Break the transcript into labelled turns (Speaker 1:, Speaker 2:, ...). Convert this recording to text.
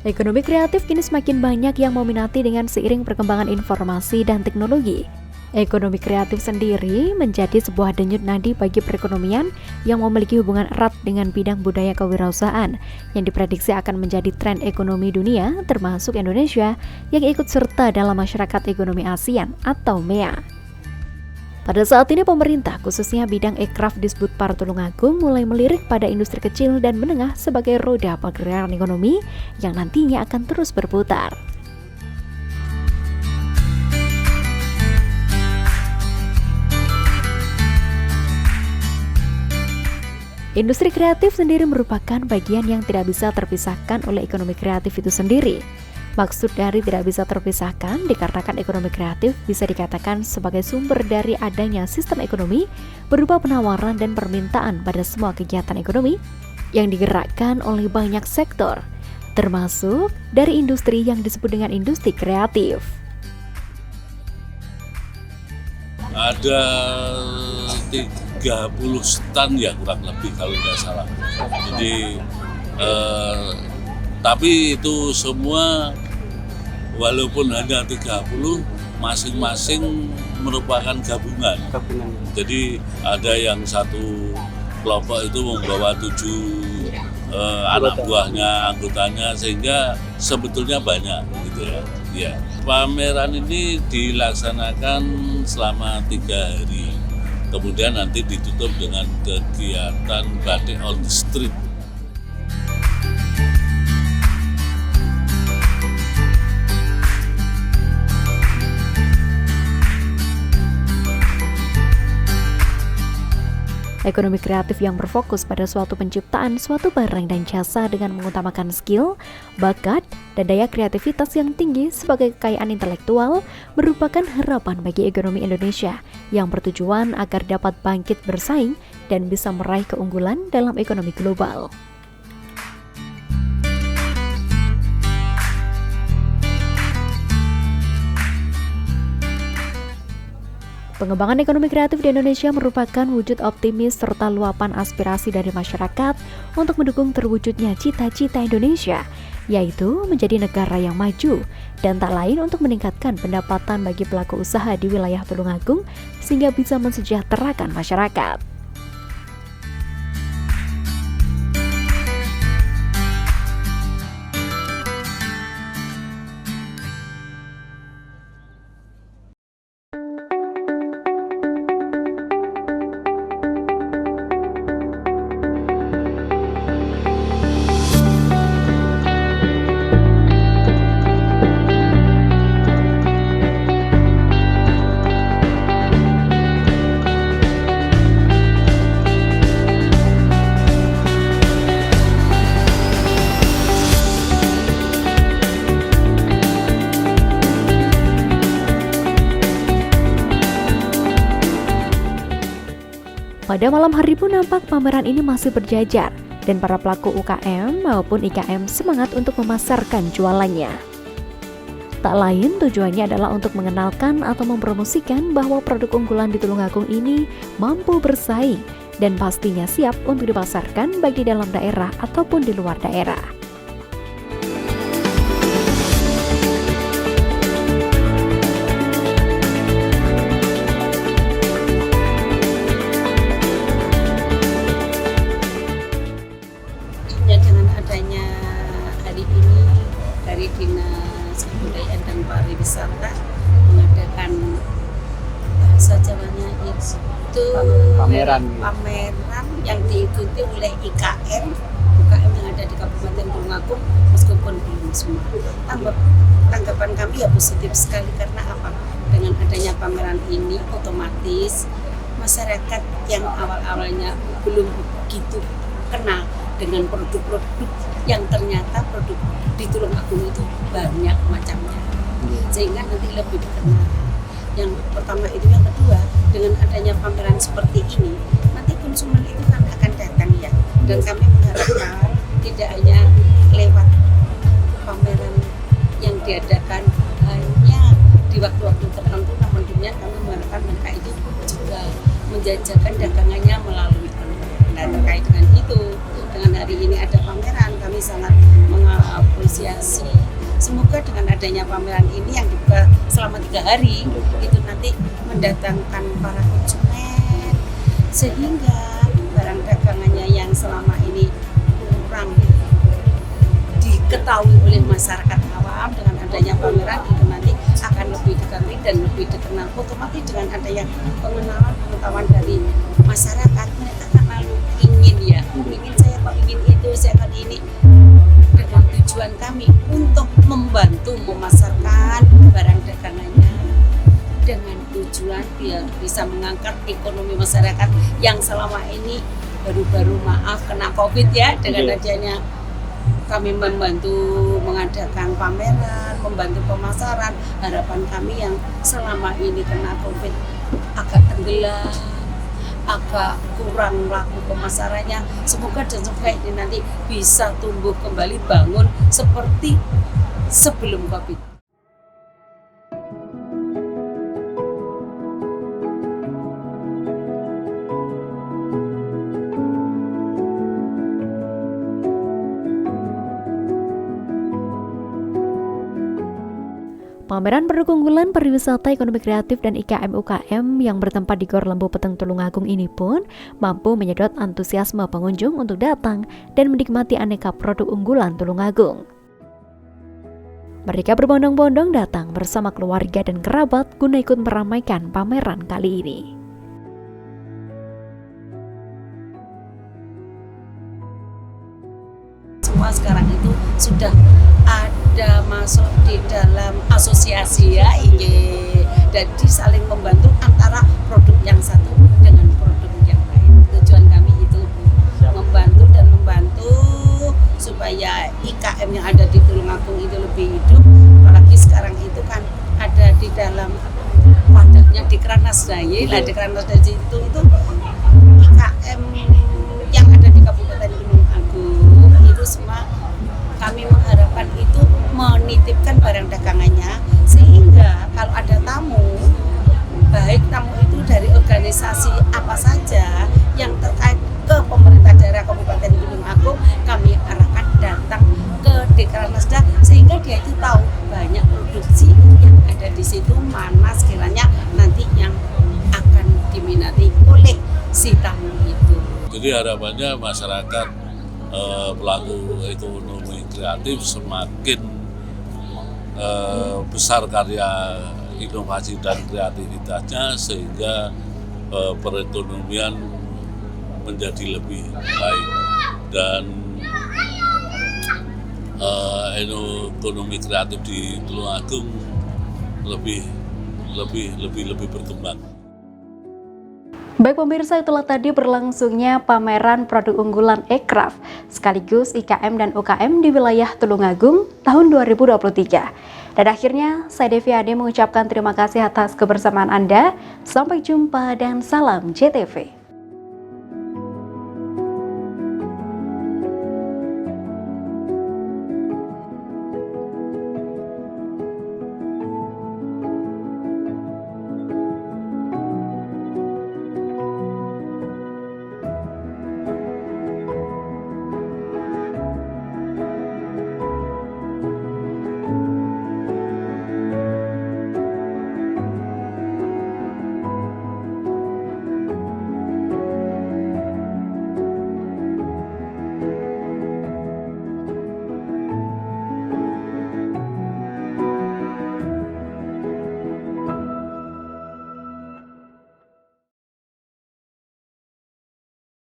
Speaker 1: Ekonomi kreatif kini semakin banyak yang meminati dengan seiring perkembangan informasi dan teknologi. Ekonomi kreatif sendiri menjadi sebuah denyut nadi bagi perekonomian yang memiliki hubungan erat dengan bidang budaya kewirausahaan yang diprediksi akan menjadi tren ekonomi dunia termasuk Indonesia yang ikut serta dalam masyarakat ekonomi ASEAN atau MEA. Pada saat ini pemerintah khususnya bidang ekraf Disbudpar Tulungagung mulai melirik pada industri kecil dan menengah sebagai roda pergerakan ekonomi yang nantinya akan terus berputar. Industri kreatif sendiri merupakan bagian yang tidak bisa terpisahkan oleh ekonomi kreatif itu sendiri. Maksud dari tidak bisa terpisahkan dikarenakan ekonomi kreatif bisa dikatakan sebagai sumber dari adanya sistem ekonomi berupa penawaran dan permintaan pada semua kegiatan ekonomi yang digerakkan oleh banyak sektor, termasuk dari industri yang disebut dengan industri kreatif.
Speaker 2: Ada 30 stand ya kurang lebih kalau tidak salah. Jadi tapi itu semua walaupun hanya 30 masing-masing merupakan gabungan. Jadi ada yang satu kelompok itu membawa 7 anak buahnya, anggotanya, sehingga sebetulnya banyak gitu ya. Ya. Pameran ini dilaksanakan selama 3 hari. Kemudian nanti ditutup dengan kegiatan batik on the street.
Speaker 1: Ekonomi kreatif yang berfokus pada suatu penciptaan suatu barang dan jasa dengan mengutamakan skill, bakat, dan daya kreativitas yang tinggi sebagai kekayaan intelektual merupakan harapan bagi ekonomi Indonesia yang bertujuan agar dapat bangkit bersaing dan bisa meraih keunggulan dalam ekonomi global. Pengembangan ekonomi kreatif di Indonesia merupakan wujud optimis serta luapan aspirasi dari masyarakat untuk mendukung terwujudnya cita-cita Indonesia, yaitu menjadi negara yang maju dan tak lain untuk meningkatkan pendapatan bagi pelaku usaha di wilayah Tulungagung sehingga bisa mensejahterakan masyarakat. Pada malam hari pun nampak pameran ini masih berjajar dan para pelaku UKM maupun IKM semangat untuk memasarkan jualannya. Tak lain tujuannya adalah untuk mengenalkan atau mempromosikan bahwa produk unggulan di Tulungagung ini mampu bersaing dan pastinya siap untuk dipasarkan baik di dalam daerah ataupun di luar daerah.
Speaker 3: Dari Dinas Kebudayaan dan Pariwisata mengadakan bahasa Jawanya itu pameran yang diikuti oleh UKM yang ada di Kabupaten Tulungagung meskipun belum semua. Tanggapan kami ya positif sekali karena apa? Dengan adanya pameran ini otomatis masyarakat yang awal-awalnya belum begitu kenal dengan produk-produk yang ternyata produk di Tulungagung itu banyak macamnya, sehingga nanti lebih dikenal. Yang pertama itu, yang kedua dengan adanya pameran seperti ini nanti konsumen itu kan akan datang ya, dan kami mengharapkan tidak hanya lewat pameran yang diadakan hanya di waktu-waktu tertentu, namun dunia kami mengharapkan mereka itu juga menjajakan dagangannya melalui online. Nah, terkait dengan itu, dengan hari ini ada pameran, kami sangat mengapresiasi Semoga dengan adanya pameran ini yang dibuka selama 3 hari itu nanti mendatangkan para konsumen, sehingga barang dagangannya yang selama ini kurang diketahui oleh masyarakat awam, dengan adanya pameran itu nanti akan lebih diketahui dan lebih dikenal. Otomatis dengan adanya pengetahuan dari masyarakat, mereka akan lalu ingin saya kok ingin itu, saya akan ini, dengan tujuan kami untuk membantu memasarkan barang dagangannya dengan tujuan biar bisa mengangkat ekonomi masyarakat yang selama ini baru-baru kena COVID ya. Dengan adanya kami membantu mengadakan pameran, membantu pemasaran, harapan kami yang selama ini kena COVID agak tenggelam, agak kurang laku pemasarannya, semoga dan semoga ini nanti bisa tumbuh kembali, bangun seperti sebelum COVID.
Speaker 1: Pameran produk unggulan pariwisata ekonomi kreatif dan IKM UKM yang bertempat di Gor Lembu Peteng Tulungagung ini pun mampu menyedot antusiasme pengunjung untuk datang dan menikmati aneka produk unggulan Tulungagung. Mereka berbondong-bondong datang bersama keluarga dan kerabat guna ikut meramaikan pameran kali ini.
Speaker 3: Semua sekarang itu sudah ada masuk di dalam asosiasi ya, jadi saling membantu antara produk yang satu dengan produk yang lain. Tujuan kami itu membantu supaya IKM yang ada di Tulungagung itu lebih hidup, apalagi sekarang itu kan ada di dalam wadahnya Dikranasda ya, Dikranasda itu IKM yang ada di Kabupaten Tulungagung itu semua kami mengharapkan itu menitipkan barang dagangannya, sehingga kalau ada tamu, baik tamu itu dari organisasi apa saja yang terkait ke pemerintah daerah Kabupaten Tulungagung, kami arahkan datang ke Dikranasda sehingga dia itu tahu banyak produksi yang ada di situ, mana sekiranya nanti yang akan diminati oleh si tamu itu.
Speaker 2: Jadi harapannya masyarakat pelaku ekonomi kreatif semakin besar karya inovasi dan kreativitasnya, sehingga perekonomian menjadi lebih baik dan ekonomi kreatif di Tulungagung lebih berkembang.
Speaker 1: Baik pemirsa, itulah tadi berlangsungnya pameran produk unggulan Ekraf sekaligus IKM dan UKM di wilayah Tulungagung tahun 2023. Dan akhirnya saya Devi Ade mengucapkan terima kasih atas kebersamaan Anda. Sampai jumpa dan salam JTV.